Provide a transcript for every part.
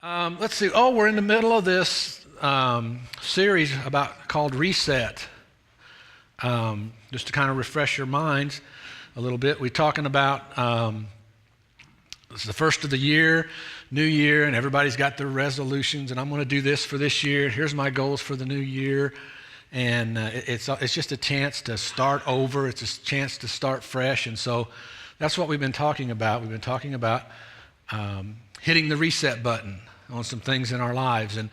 Let's see. Oh, we're in the middle of this series called Reset. Just to kind of refresh your minds a little bit, we're talking about it's the first of the year, new year, and everybody's got their resolutions. And I'm going to do this for this year. Here's my goals for the new year. And it's just a chance to start over. It's a chance to start fresh. And so that's what we've been talking about. We've been talking about hitting the reset button on some things in our lives. And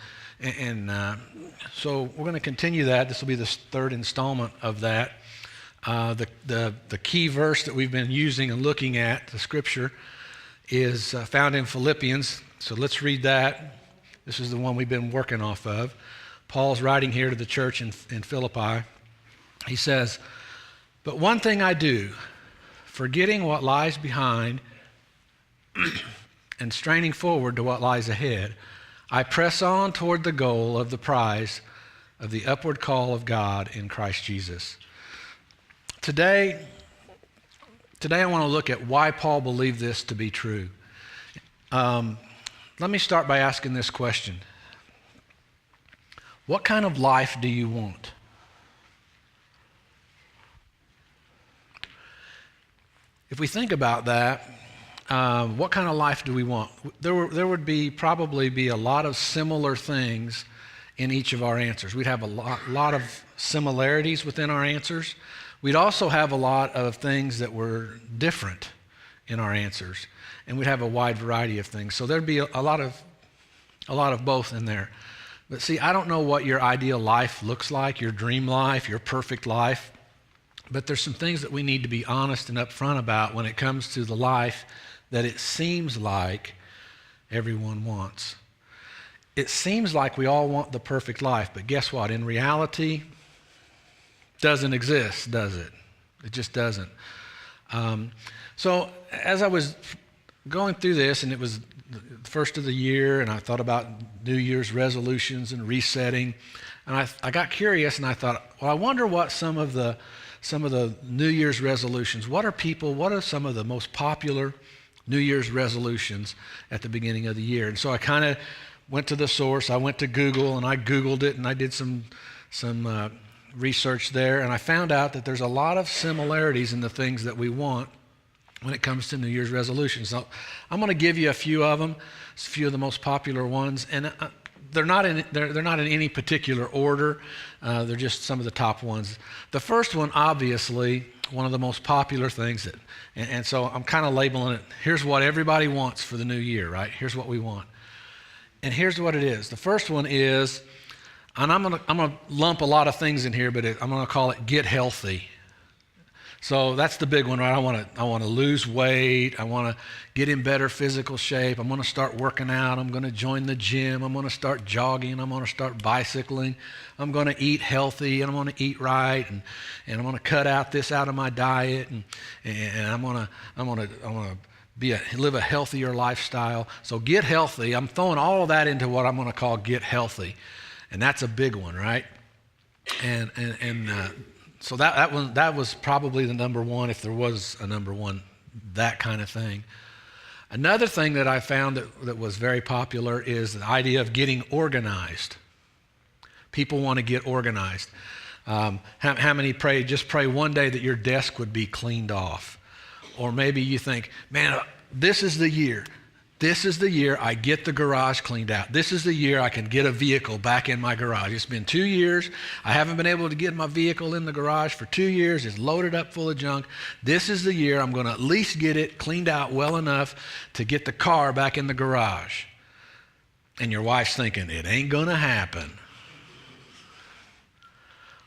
so we're going to continue that. This will be the third installment of that. The key verse that we've been using and looking at, the scripture, is found in Philippians. So let's read that. This is the one we've been working off of. Paul's writing here to the church in Philippi. He says, "But one thing I do, forgetting what lies behind and straining forward to what lies ahead, I press on toward the goal of the prize of the upward call of God in Christ Jesus." Today I want to look at why Paul believed this to be true. Let me start by asking this question. What kind of life do you want? If we think about that, what kind of life do we want? There would probably be a lot of similar things in each of our answers. We'd have a lot of similarities within our answers. We'd also have a lot of things that were different in our answers, and we'd have a wide variety of things. So there'd be a lot of both in there. But see, I don't know what your ideal life looks like, your dream life, your perfect life, but there's some things that we need to be honest and upfront about when it comes to the life that it seems like everyone wants. It seems like we all want the perfect life, but guess what? In reality, it doesn't exist, does it? It just doesn't. So as I was going through this, and it was the first of the year, and I thought about New Year's resolutions and resetting, and I got curious, and I thought, well, I wonder what some of the New Year's resolutions, what are some of the most popular New Year's resolutions at the beginning of the year? And so I kind of went to the source. I went to Google, and I Googled it, and I did some research there, and I found out that there's a lot of similarities in the things that we want when it comes to New Year's resolutions. So I'm going to give you a few of them, a few of the most popular ones, and they're not in any particular order. They're just some of the top ones. The first one, obviously, one of the most popular things and so I'm kind of labeling it. Here's what everybody wants for the new year, right? Here's what we want, and here's what it is. The first one is, and I'm gonna lump a lot of things in here, but I'm gonna call it get healthy. So that's the big one, right? I want to lose weight. I want to get in better physical shape. I'm going to start working out. I'm going to join the gym. I'm going to start jogging. I'm going to start bicycling. I'm going to eat healthy, and I'm going to eat right, and I'm going to cut out this out of my diet, and I'm going to live a healthier lifestyle. So get healthy. I'm throwing all of that into what I'm going to call get healthy, and that's a big one, right? So that was probably the number one, if there was a number one, that kind of thing. Another thing that I found that was very popular is the idea of getting organized. People want to get organized. How many pray one day that your desk would be cleaned off? Or maybe you think, man, this is the year. This is the year I get the garage cleaned out. This is the year I can get a vehicle back in my garage. It's been 2 years. I haven't been able to get my vehicle in the garage for 2 years. It's loaded up full of junk. This is the year I'm going to at least get it cleaned out well enough to get the car back in the garage. And your wife's thinking, it ain't going to happen.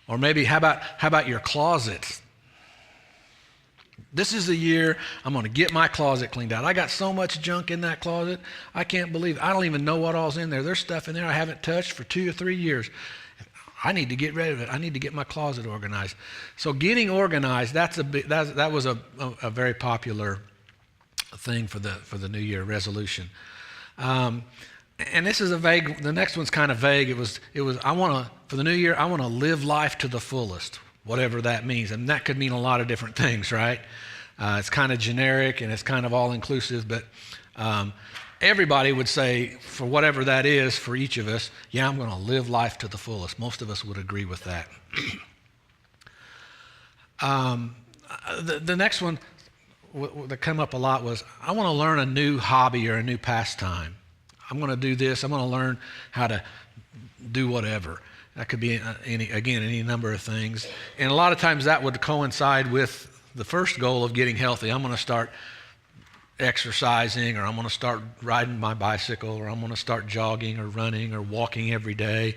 Or maybe how about your closet? This is the year I'm going to get my closet cleaned out. I got so much junk in that closet, I can't believe it. I don't even know what all's in there. There's stuff in there I haven't touched for 2 or 3 years. I need to get rid of it. I need to get my closet organized. So getting organized, that was a very popular thing for the New Year resolution. And this is the next one's kind of vague. It was for the new year, I want to live life to the fullest, whatever that means. And that could mean a lot of different things, right? It's kind of generic and it's kind of all-inclusive, but everybody would say, for whatever that is for each of us, yeah, I'm going to live life to the fullest. Most of us would agree with that. The next one that came up a lot was, I want to learn a new hobby or a new pastime. I'm going to do this. I'm going to learn how to do whatever. That could be, any number of things. And a lot of times that would coincide with the first goal of getting healthy. I'm going to start exercising, or I'm going to start riding my bicycle, or I'm going to start jogging or running or walking every day.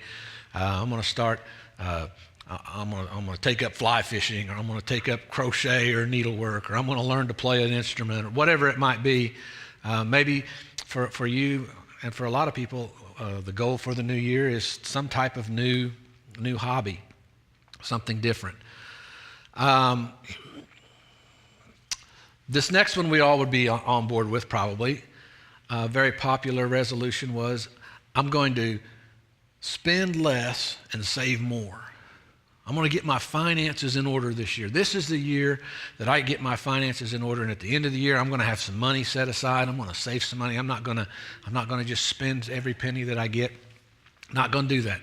I'm going to start, I'm going to take up fly fishing, or I'm going to take up crochet or needlework, or I'm going to learn to play an instrument, or whatever it might be. Maybe for you and for a lot of people, the goal for the new year is some type of new hobby, something different. This next one we all would be on board with probably. A very popular resolution was, I'm going to spend less and save more. I'm going to get my finances in order this year. This is the year that I get my finances in order, and at the end of the year, I'm going to have some money set aside. I'm going to save some money. I'm not going to just spend every penny that I get. Not going to do that.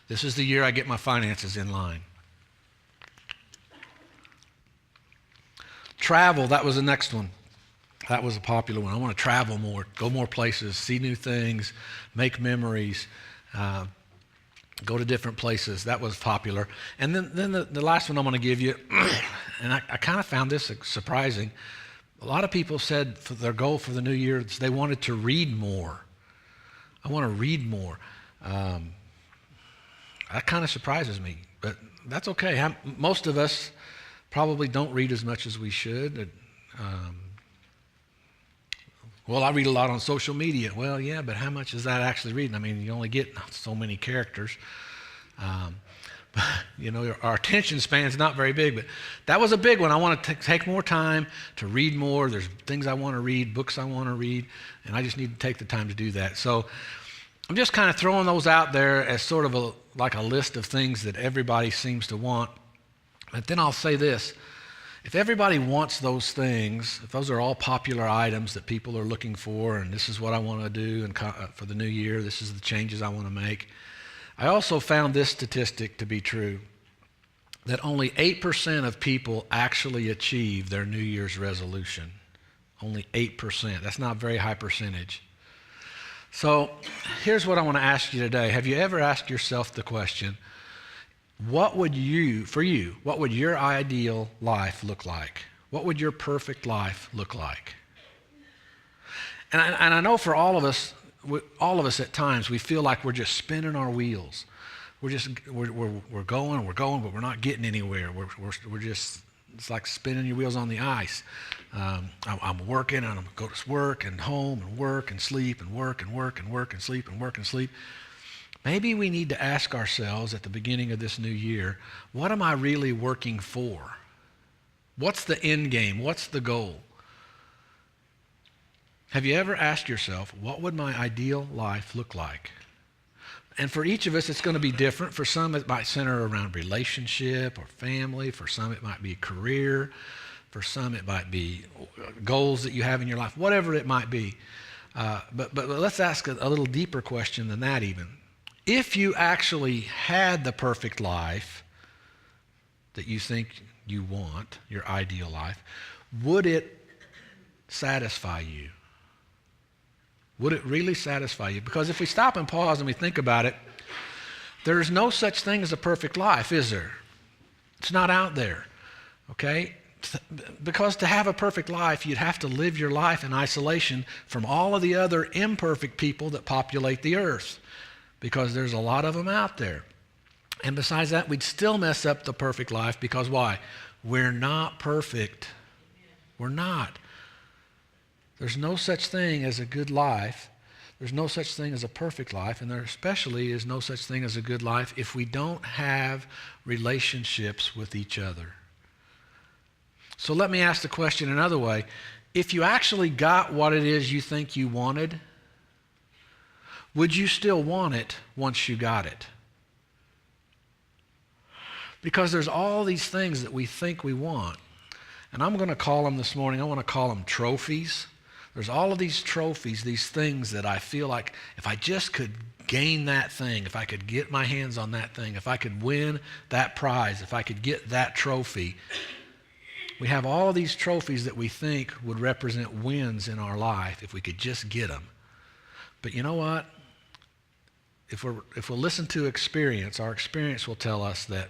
This is the year I get my finances in line. Travel, that was the next one. That was a popular one. I want to travel more, go more places, see new things, make memories, go to different places. That was popular. And then the last one I'm going to give you, and I kind of found this surprising. A lot of people said for their goal for the new year, they wanted to read more. I want to read more. That kind of surprises me, but that's okay. Most of us probably don't read as much as we should. Well, I read a lot on social media. Well, yeah, but how much is that actually reading? I mean, you only get so many characters. Our attention span's not very big, but that was a big one. I want to take more time to read more. There's things I want to read, books I want to read, and I just need to take the time to do that. So I'm just kind of throwing those out there as sort of like a list of things that everybody seems to want. But then I'll say this. If everybody wants those things, if those are all popular items that people are looking for, and this is what I want to do and for the new year, this is the changes I want to make, I also found this statistic to be true, that only 8% of people actually achieve their New Year's resolution. Only 8%. That's not a very high percentage. So here's what I want to ask you today. Have you ever asked yourself the question, what would your ideal life look like? What would your perfect life look like? And I know for all of us at times, we feel like we're just spinning our wheels. We're going, but we're not getting anywhere. We're just, it's like spinning your wheels on the ice. I'm working, and I'm going to go to work and home and work and sleep and work and work and work and sleep and work and sleep. Maybe we need to ask ourselves at the beginning of this new year, what am I really working for? What's the end game? What's the goal? Have you ever asked yourself, what would my ideal life look like? And for each of us, it's going to be different. For some, it might center around relationship or family. For some, it might be career. For some, it might be goals that you have in your life, whatever it might be. But let's ask a little deeper question than that even. If you actually had the perfect life that you think you want, your ideal life, would it satisfy you? Would it really satisfy you? Because if we stop and pause and we think about it, there's no such thing as a perfect life, is there? It's not out there, okay? Because to have a perfect life, you'd have to live your life in isolation from all of the other imperfect people that populate the earth, because there's a lot of them out there. And besides that, we'd still mess up the perfect life because why? We're not perfect. We're not. There's no such thing as a good life. There's no such thing as a perfect life, and there especially is no such thing as a good life if we don't have relationships with each other. So let me ask the question another way. If you actually got what it is you think you wanted, would you still want it once you got it? Because there's all these things that we think we want. And I'm going to call them this morning, I want to call them trophies. There's all of these trophies, these things that I feel like if I just could gain that thing, if I could get my hands on that thing, if I could win that prize, if I could get that trophy. We have all of these trophies that we think would represent wins in our life if we could just get them. But you know what? If we'll listen to experience, our experience will tell us that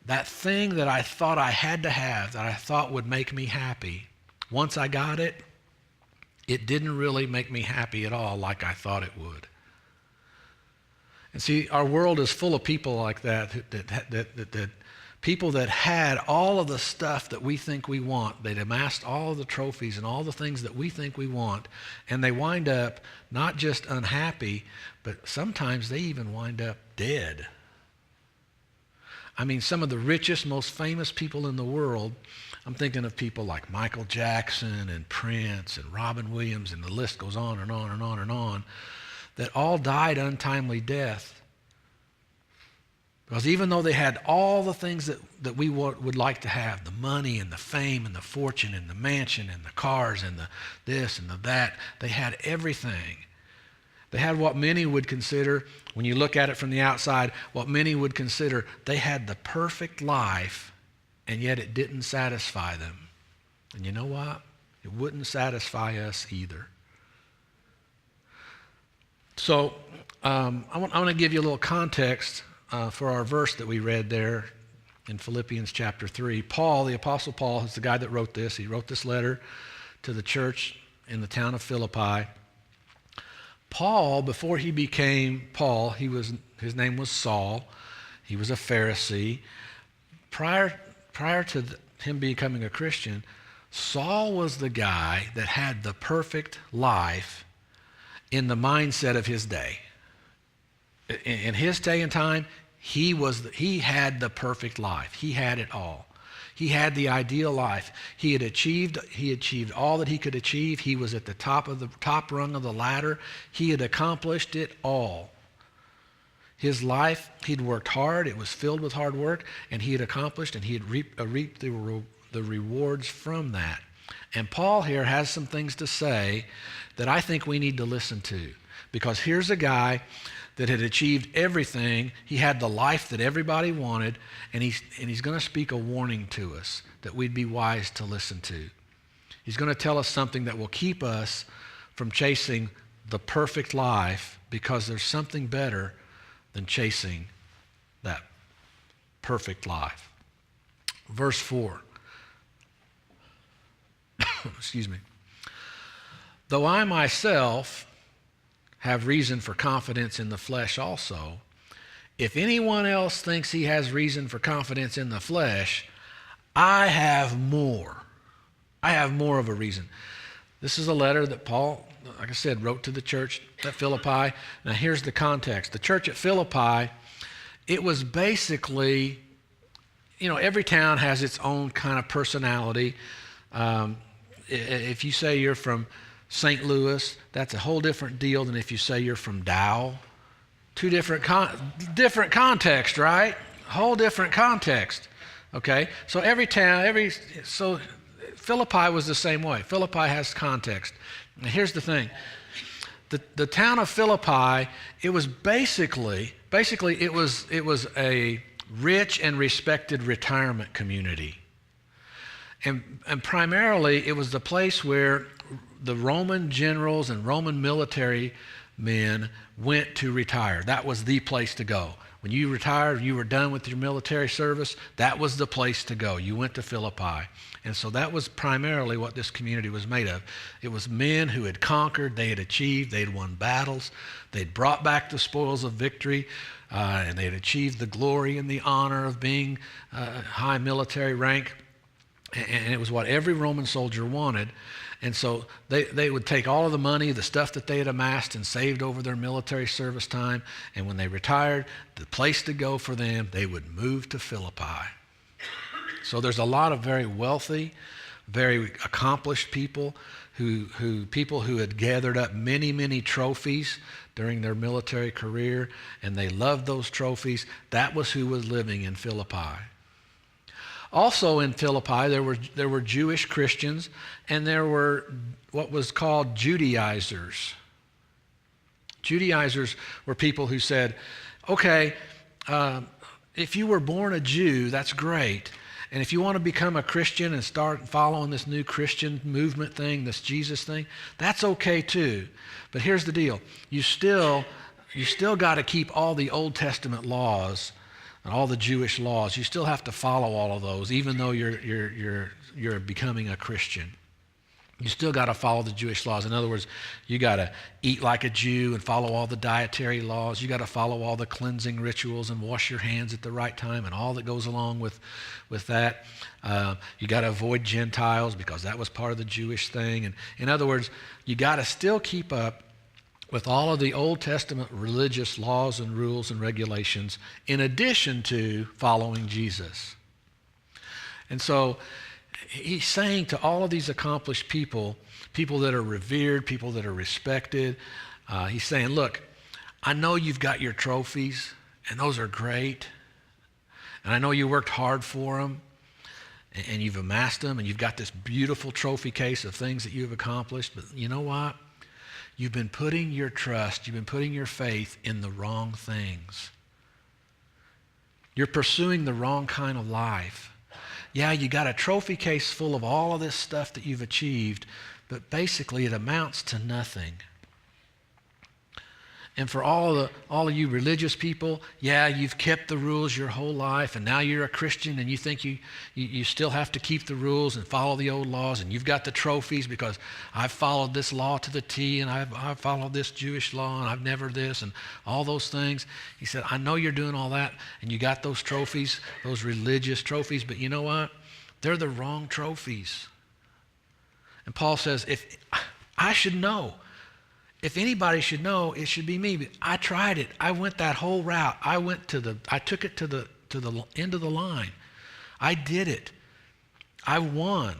that thing that I thought I had to have, that I thought would make me happy, once I got it, it didn't really make me happy at all like I thought it would. And see, our world is full of people like that people that had all of the stuff that we think we want. They'd amassed all of the trophies and all the things that we think we want, and they wind up not just unhappy, but sometimes they even wind up dead. I mean, some of the richest, most famous people in the world, I'm thinking of people like Michael Jackson and Prince and Robin Williams, and the list goes on and on and on and on, that all died untimely death. Because even though they had all the things that we would like to have, the money and the fame and the fortune and the mansion and the cars and the this and the that, they had everything. They had what many would consider, when you look at it from the outside, what many would consider they had the perfect life, and yet it didn't satisfy them. And you know what? It wouldn't satisfy us either. So I want to give you a little context for our verse that we read there in Philippians chapter 3. Paul, the Apostle Paul, is the guy that wrote this. He wrote this letter to the church in the town of Philippi. Paul, before he became Paul, his name was Saul. He was a Pharisee. Prior to him becoming a Christian, Saul was the guy that had the perfect life in the mindset of his day. In his day and time, he had the perfect life. He had it all. He had the ideal life. He achieved all that he could achieve. He was at the top rung of the ladder. He had accomplished it all. His life, he'd worked hard. It was filled with hard work, and he had accomplished, and he had reaped the rewards from that. And Paul here has some things to say that I think we need to listen to, because here's a guy that had achieved everything. He had the life that everybody wanted, and he's going to speak a warning to us that we'd be wise to listen to. He's going to tell us something that will keep us from chasing the perfect life, because there's something better than chasing that perfect life. Verse 4. Excuse me. Though I myself have reason for confidence in the flesh also, if anyone else thinks he has reason for confidence in the flesh, I have more. I have more of a reason. This is a letter that Paul, like I said, wrote to the church at Philippi. Now here's the context. The church at Philippi, it was basically, every town has its own kind of personality. If you say you're from St. Louis, that's a whole different deal than if you say you're from Dow. Two different context, right? Whole different context. Okay, so every town, so Philippi was the same way. Philippi has context. Now here's the thing: the town of Philippi, it was basically it was a rich and respected retirement community, and primarily it was the place where the Roman generals and Roman military men went to retire. That was the place to go. When you retired, you were done with your military service, that was the place to go. You went to Philippi. And so that was primarily what this community was made of. It was men who had conquered, they had achieved, they had won battles, they'd brought back the spoils of victory, and they had achieved the glory and the honor of being high military rank. And it was what every Roman soldier wanted. And so they would take all of the money, the stuff that they had amassed and saved over their military service time, and when they retired, the place to go for them, they would move to Philippi. So there's a lot of very wealthy, very accomplished people who had gathered up many, many trophies during their military career, and they loved those trophies. That was who was living in Philippi. Also in Philippi, there were Jewish Christians, and there were what was called Judaizers. Judaizers were people who said, okay, if you were born a Jew, that's great. And if you want to become a Christian and start following this new Christian movement thing, this Jesus thing, that's okay too. But here's the deal. You still got to keep all the Old Testament laws and all the Jewish laws. You still have to follow all of those, even though you're becoming a Christian. You still got to follow the Jewish laws. In other words, you got to eat like a Jew and follow all the dietary laws. You got to follow all the cleansing rituals and wash your hands at the right time and all that goes along with that. You got to avoid Gentiles because that was part of the Jewish thing. And in other words, you got to still keep up with all of the Old Testament religious laws and rules and regulations in addition to following Jesus. And so he's saying to all of these accomplished people that are revered, people that are respected, he's saying, look, I know you've got your trophies, and those are great, and I know you worked hard for them, and you've amassed them, and you've got this beautiful trophy case of things that you've accomplished, but you know what? You've been putting your trust, you've been putting your faith in the wrong things. You're pursuing the wrong kind of life. Yeah, you got a trophy case full of all of this stuff that you've achieved, but basically it amounts to nothing. And for all of you religious people, yeah, you've kept the rules your whole life, and now you're a Christian, and you think you still have to keep the rules and follow the old laws, and you've got the trophies because I've followed this law to the T, and I've followed this Jewish law, and I've never this, and all those things. He said, I know you're doing all that, and you got those trophies, those religious trophies, but you know what? They're the wrong trophies. And Paul says, if I should know, if anybody should know, it should be me. But I tried it. I went that whole route. I took it to the end of the line. I did it. I won.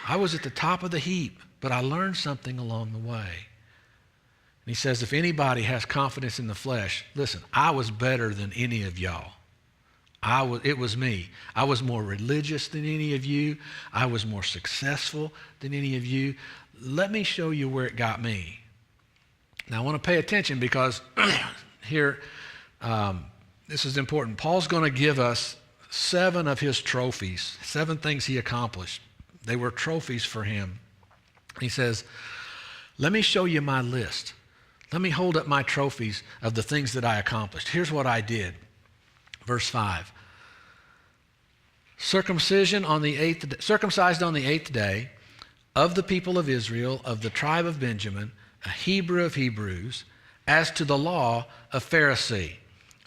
I was at the top of the heap, but I learned something along the way. And he says, if anybody has confidence in the flesh, listen, I was better than any of y'all. It was me. I was more religious than any of you. I was more successful than any of you. Let me show you where it got me. Now I want to pay attention because here, this is important. Paul's going to give us 7 of his trophies, 7 things he accomplished. They were trophies for him. He says, let me show you my list. Let me hold up my trophies of the things that I accomplished. Here's what I did. Verse 5. Circumcised on the 8th day, of the people of Israel, of the tribe of Benjamin, a Hebrew of Hebrews, as to the law, a Pharisee.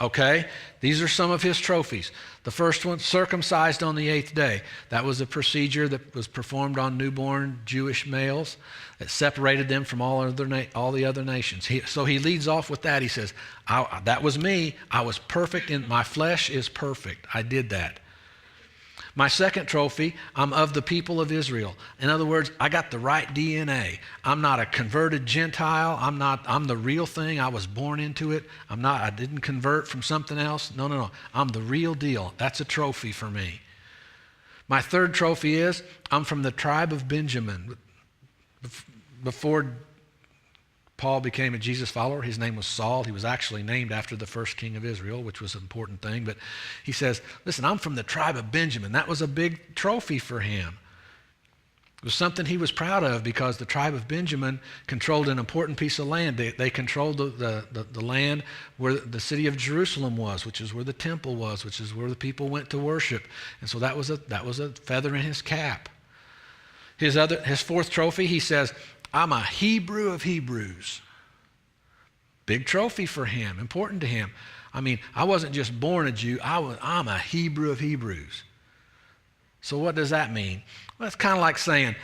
Okay? These are some of his trophies. The first one, circumcised on the 8th day. That was a procedure that was performed on newborn Jewish males that separated them from all the other nations. So he leads off with that. He says, that was me. I was perfect, and my flesh is perfect. I did that. My second trophy, I'm of the people of Israel. In other words, I got the right DNA. I'm not a converted Gentile. I'm the real thing. I was born into it. I didn't convert from something else. No. I'm the real deal. That's a trophy for me. My third trophy is I'm from the tribe of Benjamin. Before Paul became a Jesus follower, his name was Saul. He was actually named after the first king of Israel, which was an important thing. But he says, listen, I'm from the tribe of Benjamin. That was a big trophy for him. It was something he was proud of because the tribe of Benjamin controlled an important piece of land. They controlled the land where the city of Jerusalem was, which is where the temple was, which is where the people went to worship. And so that was a feather in his cap. His fourth trophy, he says, I'm a Hebrew of Hebrews. Big trophy for him, important to him. I mean, I wasn't just born a Jew, I'm a Hebrew of Hebrews. So what does that mean? Well, it's kind of like saying,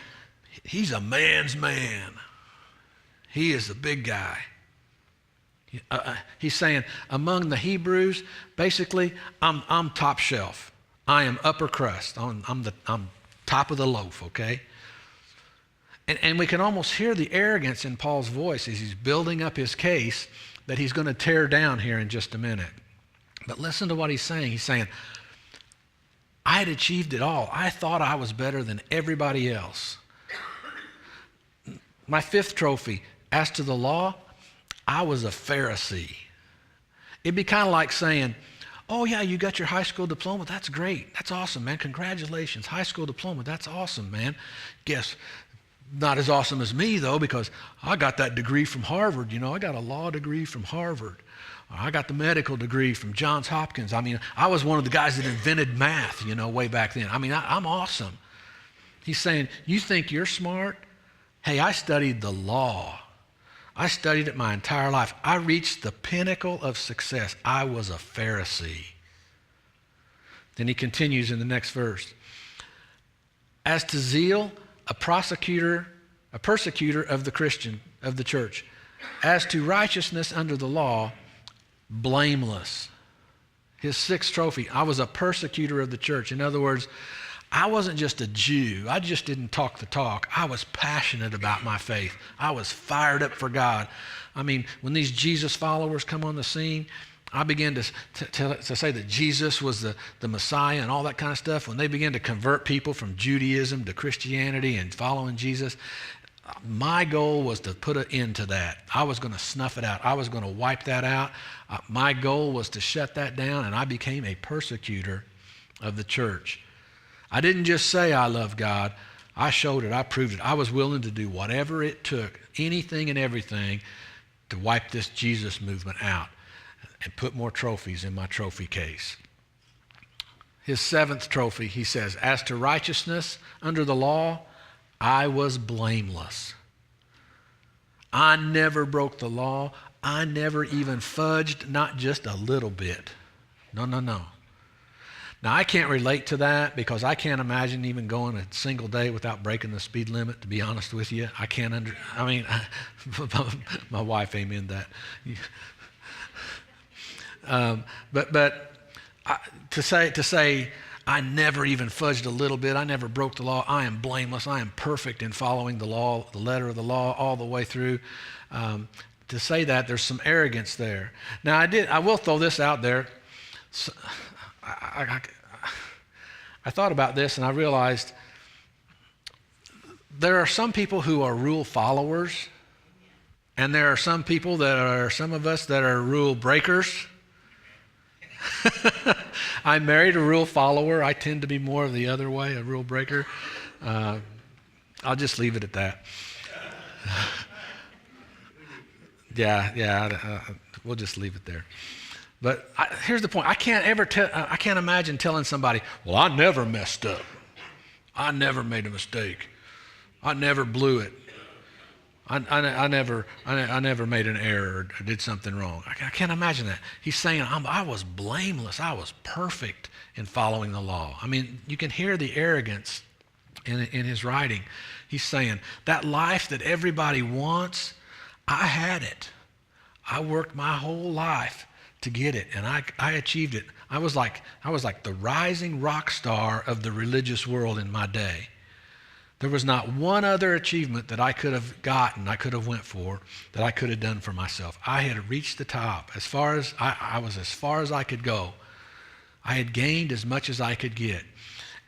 he's a man's man. He is the big guy. He's saying, among the Hebrews, basically, I'm top shelf. I am upper crust. I'm top of the loaf, okay? And we can almost hear the arrogance in Paul's voice as he's building up his case that he's going to tear down here in just a minute. But listen to what he's saying. He's saying, I had achieved it all. I thought I was better than everybody else. My fifth trophy, as to the law, I was a Pharisee. It'd be kind of like saying, oh yeah, you got your high school diploma. That's great. That's awesome, man. Congratulations. High school diploma. That's awesome, man. Guess not as awesome as me, though, because I got that degree from Harvard. I got a law degree from Harvard. I got the medical degree from Johns Hopkins. I mean, I was one of the guys that invented math, way back then. I mean, I'm awesome. He's saying, you think you're smart? Hey, I studied the law. I studied it my entire life. I reached the pinnacle of success. I was a Pharisee. Then he continues in the next verse. As to zeal, a persecutor of the church. As to righteousness under the law, blameless. His sixth trophy, I was a persecutor of the church. In other words, I wasn't just a Jew. I just didn't talk the talk. I was passionate about my faith. I was fired up for God. I mean, when these Jesus followers come on the scene, I began to say that Jesus was the Messiah and all that kind of stuff. When they began to convert people from Judaism to Christianity and following Jesus, my goal was to put an end to that. I was going to snuff it out. I was going to wipe that out. My goal was to shut that down, and I became a persecutor of the church. I didn't just say I love God. I showed it. I proved it. I was willing to do whatever it took, anything and everything, to wipe this Jesus movement out and put more trophies in my trophy case. His seventh trophy, he says, as to righteousness under the law, I was blameless. I never broke the law. I never even fudged, not just a little bit. No. Now, I can't relate to that because I can't imagine even going a single day without breaking the speed limit, to be honest with you. I can't my wife amened that. To say I never even fudged a little bit, I never broke the law, I am blameless, I am perfect in following the law, the letter of the law all the way through. To say that, there's some arrogance there. Now, I will throw this out there. So, I thought about this and I realized there are some people who are rule followers, and there are some of us that are rule breakers. I married a rule follower. I tend to be more of the other way, a rule breaker. I'll just leave it at that. We'll just leave it there. But here's the point. I can't imagine telling somebody, well, I never messed up. I never made a mistake. I never blew it. I never made an error or did something wrong. I can't imagine that. He's saying, I was blameless. I was perfect in following the law. I mean, you can hear the arrogance in his writing. He's saying, that life that everybody wants, I had it. I worked my whole life to get it, and I achieved it. I was like the rising rock star of the religious world in my day. There was not one other achievement that I could have gotten, I could have went for, that I could have done for myself. I had reached the top. I was as far as I could go. I had gained as much as I could get.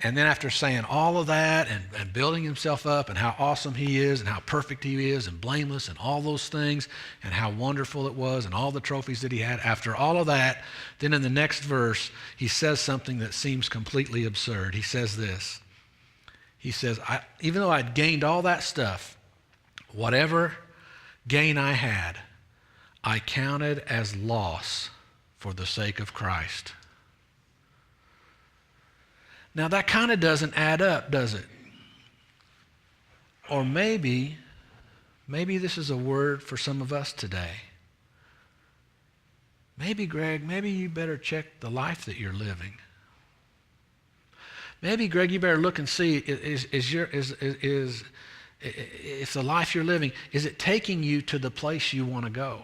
And then after saying all of that and building himself up and how awesome he is and how perfect he is and blameless and all those things and how wonderful it was and all the trophies that he had, after all of that, then in the next verse, he says something that seems completely absurd. He says this. He says, even though I'd gained all that stuff, whatever gain I had, I counted as loss for the sake of Christ. Now, that kind of doesn't add up, does it? Or maybe this is a word for some of us today. Maybe, Greg, you better check the life that you're living. Maybe, Greg, you better look and see, is the life you're living, is it taking you to the place you want to go?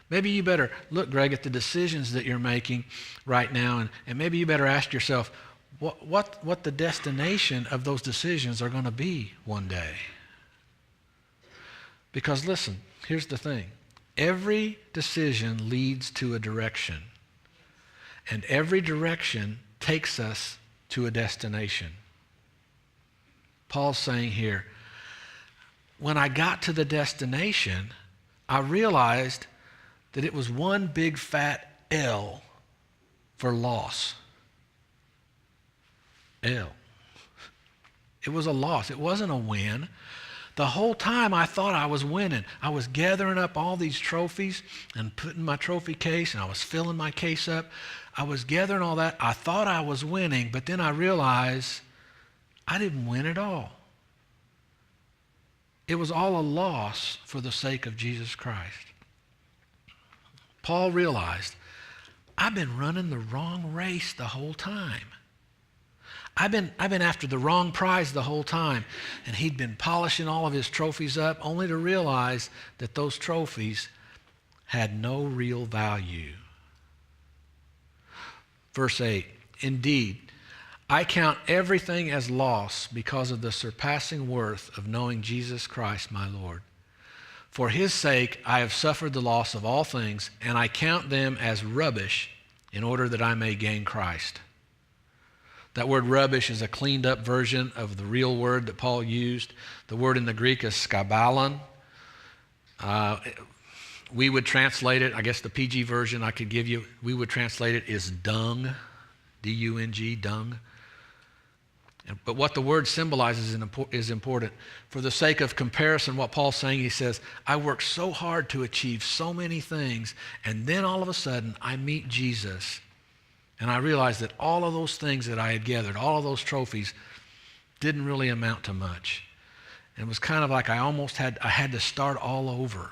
Maybe you better look, Greg, at the decisions that you're making right now, and maybe you better ask yourself what the destination of those decisions are going to be one day. Because listen, here's the thing. Every decision leads to a direction. And every direction takes us to a destination. Paul's saying here, when I got to the destination, I realized that it was one big fat L for loss. L. It was a loss. It wasn't a win. The whole time I thought I was winning. I was gathering up all these trophies and putting my trophy case, and I was filling my case up. I was gathering all that. I thought I was winning, but then I realized I didn't win at all. It was all a loss for the sake of Jesus Christ. Paul realized, I've been running the wrong race the whole time. I've been after the wrong prize the whole time. And he'd been polishing all of his trophies up only to realize that those trophies had no real value. Verse 8, indeed, I count everything as loss because of the surpassing worth of knowing Jesus Christ my Lord. For his sake I have suffered the loss of all things, and I count them as rubbish in order that I may gain Christ. That word rubbish is a cleaned up version of the real word that Paul used. The word in the Greek is skabalon. We would translate it, I guess the PG version I could give you, we would translate it is dung, D-U-N-G, dung. But what the word symbolizes is important. For the sake of comparison, what Paul's saying, he says, I worked so hard to achieve so many things, and then all of a sudden I meet Jesus. And I realized that all of those things that I had gathered, all of those trophies, didn't really amount to much. And it was kind of like I had to start all over.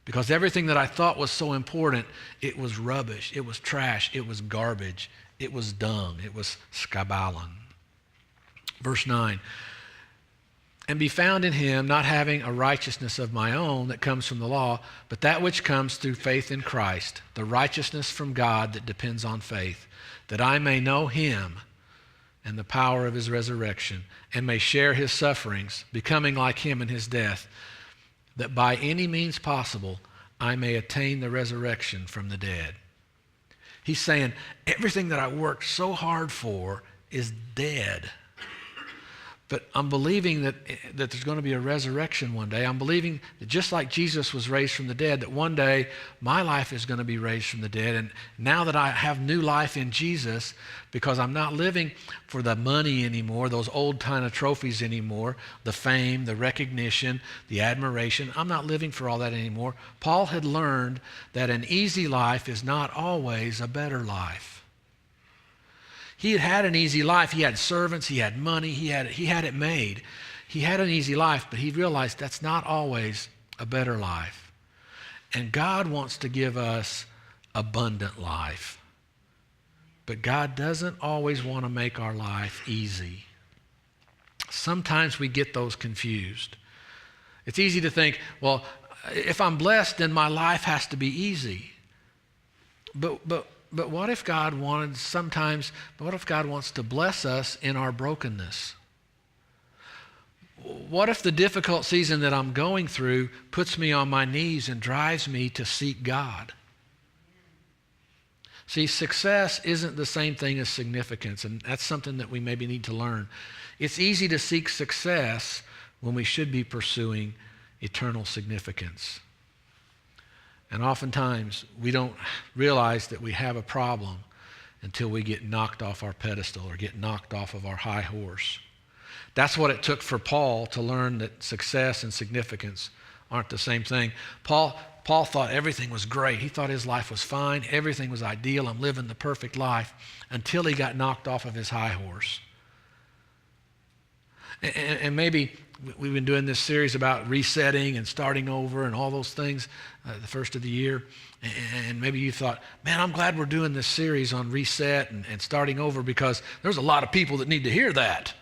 Because everything that I thought was so important, it was rubbish, it was trash, it was garbage, it was dung, it was skabalon. Verse 9, and be found in him, not having a righteousness of my own that comes from the law, but that which comes through faith in Christ, the righteousness from God that depends on faith, that I may know him and the power of his resurrection, and may share his sufferings, becoming like him in his death, that by any means possible I may attain the resurrection from the dead. He's saying, everything that I worked so hard for is dead. But I'm believing that there's going to be a resurrection one day. I'm believing that just like Jesus was raised from the dead, that one day my life is going to be raised from the dead. And now that I have new life in Jesus, because I'm not living for the money anymore, those old kind of trophies anymore, the fame, the recognition, the admiration, I'm not living for all that anymore. Paul had learned that an easy life is not always a better life. He had had an easy life. He had servants. He had money. He had it made. He had an easy life, but he realized that's not always a better life. And God wants to give us abundant life. But God doesn't always want to make our life easy. Sometimes we get those confused. It's easy to think, well, if I'm blessed, then my life has to be easy. But what if God wants to bless us in our brokenness? What if the difficult season that I'm going through puts me on my knees and drives me to seek God? See, success isn't the same thing as significance, and that's something that we maybe need to learn. It's easy to seek success when we should be pursuing eternal significance. And oftentimes, we don't realize that we have a problem until we get knocked off our pedestal or get knocked off of our high horse. That's what it took for Paul to learn that success and significance aren't the same thing. Paul thought everything was great. He thought his life was fine. Everything was ideal. I'm living the perfect life until he got knocked off of his high horse. And maybe we've been doing this series about resetting and starting over and all those things the first of the year. And maybe you thought, man, I'm glad we're doing this series on reset and starting over because there's a lot of people that need to hear that.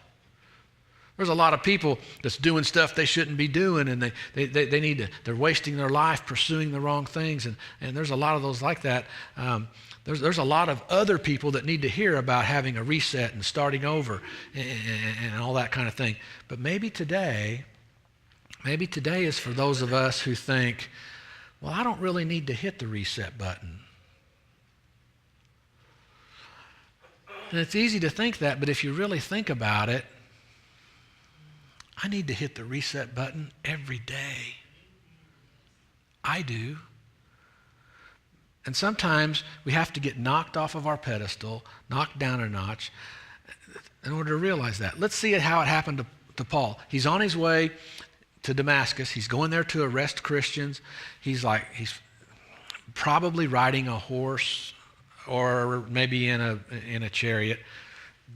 There's a lot of people that's doing stuff they shouldn't be doing, and they're wasting their life pursuing the wrong things. And there's a lot of those like that. There's a lot of other people that need to hear about having a reset and starting over and all that kind of thing. But maybe today is for those of us who think, well, I don't really need to hit the reset button. And it's easy to think that, but if you really think about it, I need to hit the reset button every day. I do. And sometimes we have to get knocked off of our pedestal, knocked down a notch, in order to realize that. Let's see how it happened to Paul. He's on his way to Damascus. He's going there to arrest Christians. He's probably riding a horse or maybe in a chariot.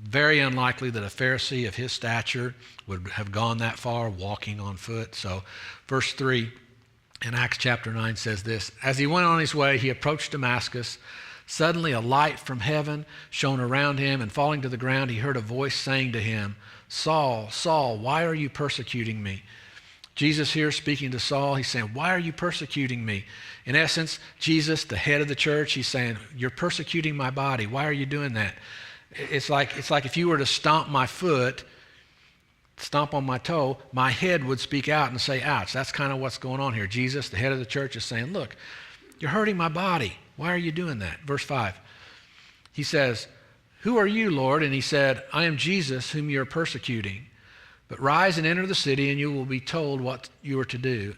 Very unlikely that a Pharisee of his stature would have gone that far walking on foot. So verse 3 in Acts chapter 9 says this: As he went on his way, he approached Damascus. Suddenly a light from heaven shone around him, and falling to the ground, he heard a voice saying to him, Saul, Saul, why are you persecuting me? Jesus here speaking to Saul, he's saying, why are you persecuting me? In essence, Jesus, the head of the church, he's saying, you're persecuting my body. Why are you doing that? It's like if you were to stomp my foot, stomp on my toe, my head would speak out and say, ouch. That's kind of what's going on here. Jesus, the head of the church, is saying, look, you're hurting my body. Why are you doing that? Verse 5, he says, who are you, Lord? And he said, I am Jesus whom you are persecuting. But rise and enter the city, and you will be told what you are to do.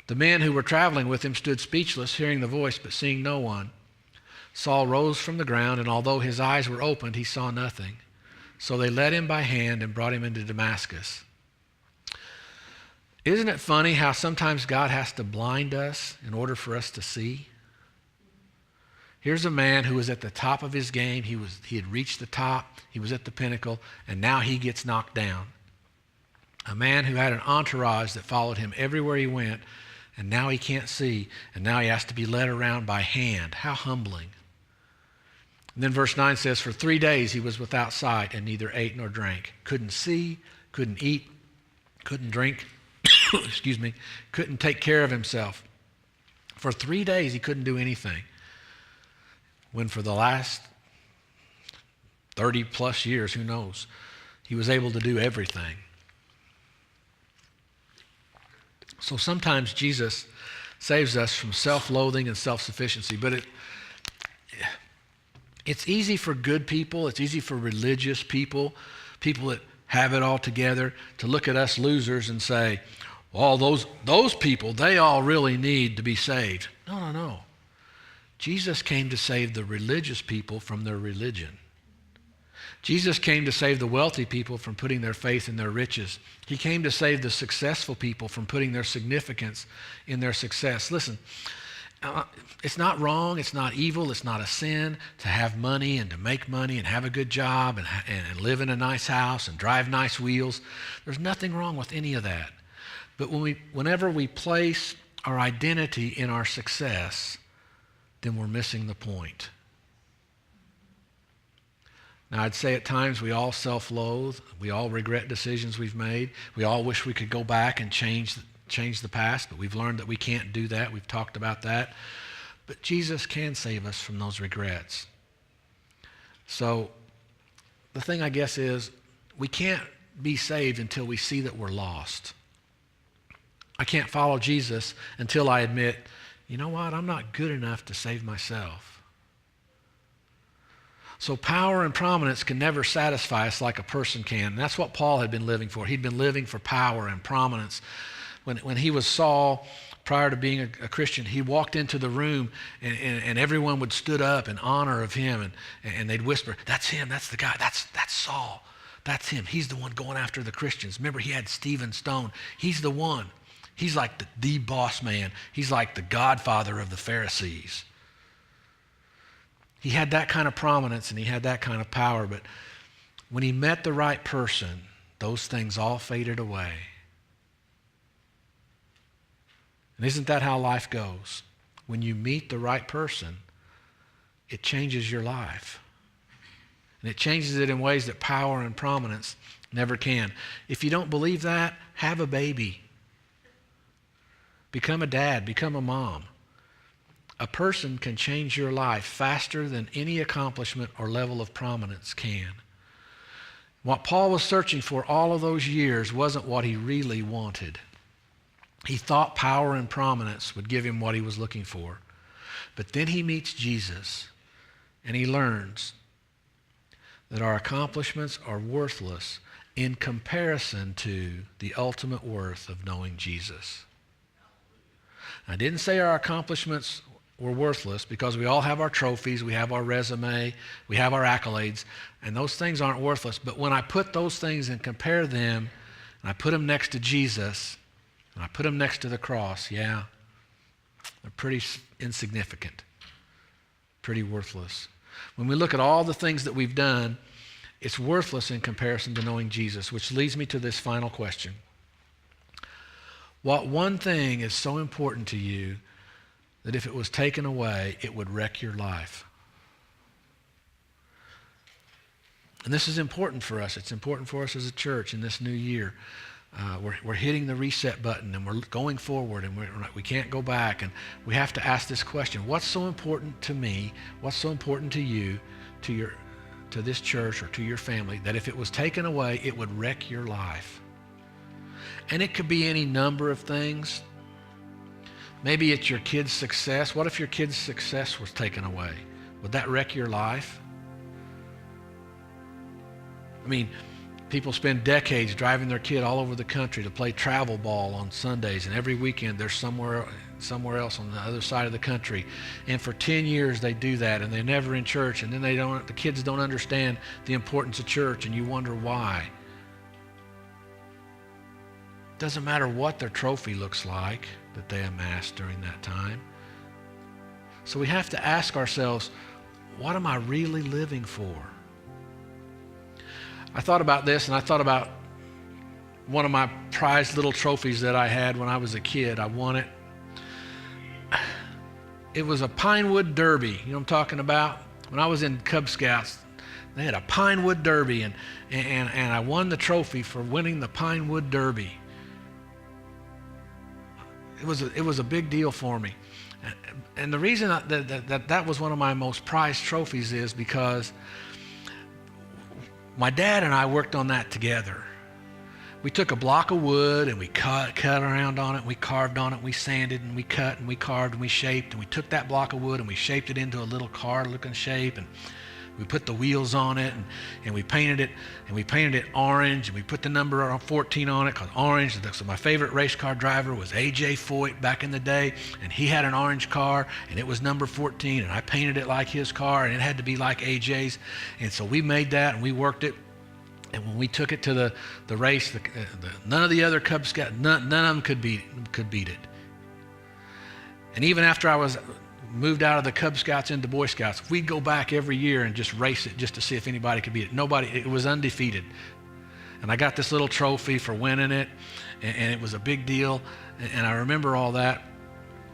The men who were traveling with him stood speechless, hearing the voice, but seeing no one. Saul rose from the ground, and although his eyes were opened, he saw nothing. So they led him by hand and brought him into Damascus. Isn't it funny how sometimes God has to blind us in order for us to see? Here's a man who was at the top of his game. He had reached the top. He was at the pinnacle, and now he gets knocked down. A man who had an entourage that followed him everywhere he went, and now he can't see, and now he has to be led around by hand. How humbling. And then verse 9 says, for 3 days he was without sight and neither ate nor drank. Couldn't see, couldn't eat, couldn't drink, couldn't take care of himself. For 3 days he couldn't do anything. When for the last 30 plus years, who knows, he was able to do everything. So sometimes Jesus saves us from self-loathing and self-sufficiency, but it's easy for good people, it's easy for religious people, people that have it all together, to look at us losers and say, well, those people, they all really need to be saved. No. Jesus came to save the religious people from their religion. Jesus came to save the wealthy people from putting their faith in their riches. He came to save the successful people from putting their significance in their success. Listen, it's not wrong, it's not evil, it's not a sin to have money and to make money and have a good job and live in a nice house and drive nice wheels. There's nothing wrong with any of that. But whenever we place our identity in our success, then we're missing the point. Now, I'd say at times we all self-loathe. We all regret decisions we've made. We all wish we could go back and change the past, but we've learned that we can't do that. We've talked about that. But Jesus can save us from those regrets. So the thing, I guess, is we can't be saved until we see that we're lost. I can't follow Jesus until I admit, you know what, I'm not good enough to save myself. So power and prominence can never satisfy us like a person can. And that's what Paul had been living for. He'd been living for power and prominence. When he was Saul, prior to being a Christian, he walked into the room and everyone would stood up in honor of him and they'd whisper, that's him, that's the guy, that's Saul, that's him. He's the one going after the Christians. Remember, he had Stephen Stone. He's the one. He's like the boss man. He's like the godfather of the Pharisees. He had that kind of prominence and he had that kind of power, but when he met the right person, those things all faded away. And isn't that how life goes? When you meet the right person, it changes your life. And it changes it in ways that power and prominence never can. If you don't believe that, have a baby. Become a dad, become a mom. A person can change your life faster than any accomplishment or level of prominence can. What Paul was searching for all of those years wasn't what he really wanted. He thought power and prominence would give him what he was looking for. But then he meets Jesus and he learns that our accomplishments are worthless in comparison to the ultimate worth of knowing Jesus. I didn't say our accomplishments were worthless, because we all have our trophies, we have our resume, we have our accolades, and those things aren't worthless. But when I put those things and compare them, and I put them next to Jesus, and I put them next to the cross, yeah, they're pretty insignificant, pretty worthless. When we look at all the things that we've done, it's worthless in comparison to knowing Jesus, which leads me to this final question. What one thing is so important to you that if it was taken away, it would wreck your life? And this is important for us. It's important for us as a church in this new year. We're hitting the reset button, and we're going forward, and we can't go back. And we have to ask this question: what's so important to me? What's so important to you, to this church or to your family, that if it was taken away, it would wreck your life? And it could be any number of things. Maybe it's your kid's success. What if your kid's success was taken away? Would that wreck your life? I mean, people spend decades driving their kid all over the country to play travel ball on Sundays, and every weekend they're somewhere else on the other side of the country. And for 10 years they do that, and they're never in church, and then the kids don't understand the importance of church, and you wonder why. Doesn't matter what their trophy looks like that they amassed during that time. So we have to ask ourselves, what am I really living for? I thought about this, and I thought about one of my prized little trophies that I had when I was a kid. I won it. It was a Pinewood Derby. You know what I'm talking about? When I was in Cub Scouts, they had a Pinewood Derby, and I won the trophy for winning the Pinewood Derby. It was a big deal for me. And the reason that was one of my most prized trophies is because my dad and I worked on that together. We took a block of wood and we cut around on it, and we carved on it, and we sanded and we cut and we carved and we shaped, and we took that block of wood and we shaped it into a little car-looking shape, and we put the wheels on it, and we painted it orange, and we put the number 14 on it because orange. So my favorite race car driver was A.J. Foyt back in the day, and he had an orange car, and it was number 14, and I painted it like his car, and it had to be like A.J.'s. And so we made that, and we worked it. And when we took it to the race, none of the other Cub Scouts, none of them could beat it. And even after I was moved out of the Cub Scouts into Boy Scouts, we'd go back every year and just race it just to see if anybody could beat it. Nobody, it was undefeated. And I got this little trophy for winning it, and it was a big deal. And I remember all that.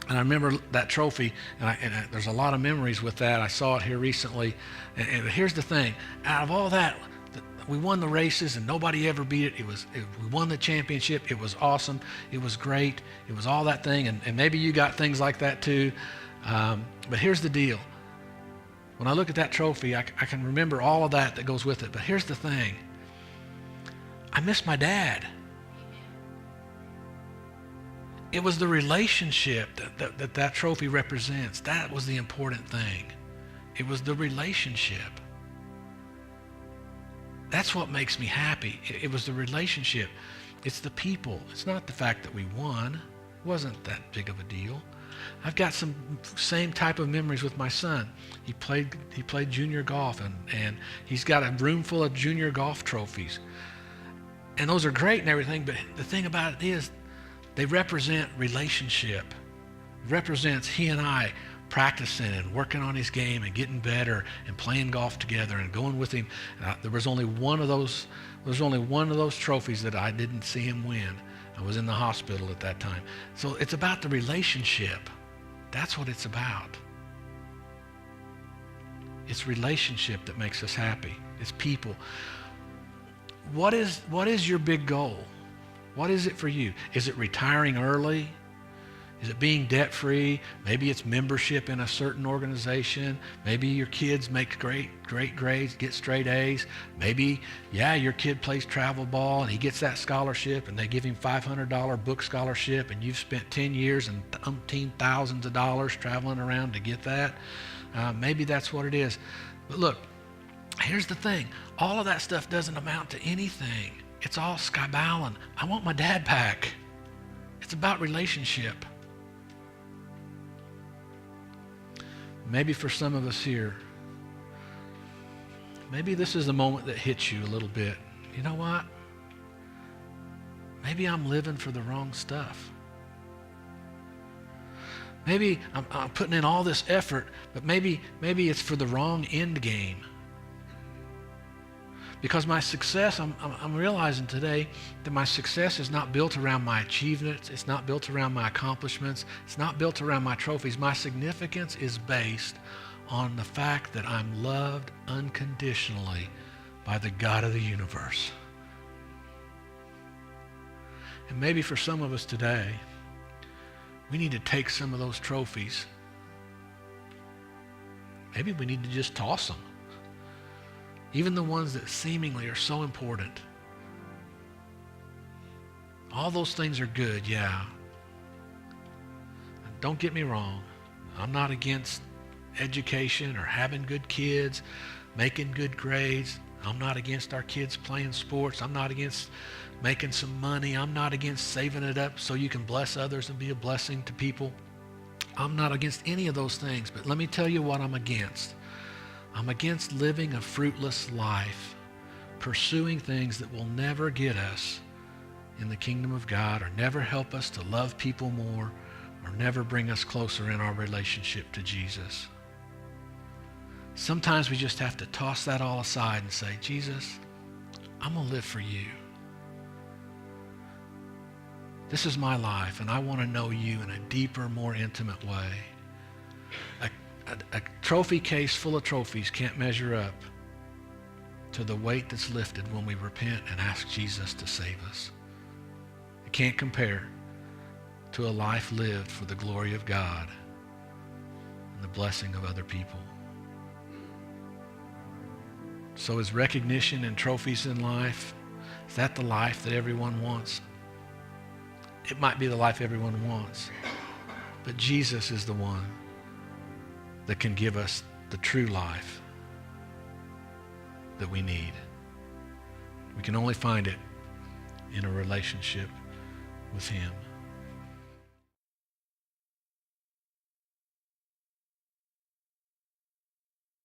And I remember that trophy, and there's a lot of memories with that. I saw it here recently. And here's the thing. Out of all that, we won the races, and nobody ever beat it. We won the championship. It was awesome. It was great. It was all that thing. And maybe you got things like that too. But here's the deal. When I look at that trophy, I can remember all of that goes with it. But here's the thing. I miss my dad. It was the relationship that trophy represents. That was the important thing. It was the relationship. That's what makes me happy. It was the relationship. It's the people. It's not the fact that we won. It wasn't that big of a deal. I've got some same type of memories with my son. He played junior golf, and he's got a room full of junior golf trophies. And those are great and everything, but the thing about it is they represent relationship. It represents he and I practicing and working on his game and getting better and playing golf together and going with him. There was only one of those trophies that I didn't see him win. I was in the hospital at that time. So it's about the relationship. That's what it's about. It's relationship that makes us happy. It's people. What is your big goal? What is it for you? Is it retiring early? Is it being debt-free? Maybe it's membership in a certain organization. Maybe your kids make great grades, get straight A's. Maybe, your kid plays travel ball and he gets that scholarship and they give him $500 book scholarship, and you've spent 10 years and umpteen thousands of dollars traveling around to get that. Maybe that's what it is. But look, Here's the thing. All of that stuff doesn't amount to anything. It's all skyballing. I want my dad back. It's about relationship. Maybe for some of us here, maybe this is the moment that hits you a little bit. You know what? Maybe I'm living for the wrong stuff. Maybe I'm putting in all this effort, but maybe it's for the wrong end game. Because my success, I'm realizing today that my success is not built around my achievements. It's not built around my accomplishments. It's not built around my trophies. My significance is based on the fact that I'm loved unconditionally by the God of the universe. And maybe for some of us today, we need to take some of those trophies. Maybe we need to just toss them. Even the ones that seemingly are so important. All those things are good, yeah. Don't get me wrong. I'm not against education or having good kids, making good grades. I'm not against our kids playing sports. I'm not against making some money. I'm not against saving it up so you can bless others and be a blessing to people. I'm not against any of those things, but let me tell you what I'm against. I'm against living a fruitless life, pursuing things that will never get us in the kingdom of God or never help us to love people more or never bring us closer in our relationship to Jesus. Sometimes we just have to toss that all aside and say, Jesus, I'm going to live for you. This is my life, and I want to know you in a deeper, more intimate way. A trophy case full of trophies can't measure up to the weight that's lifted when we repent and ask Jesus to save us. It can't compare to a life lived for the glory of God and the blessing of other people. So is recognition and trophies in life, is that the life that everyone wants? It might be the life everyone wants, but Jesus is the one that can give us the true life that we need. We can only find it in a relationship with Him.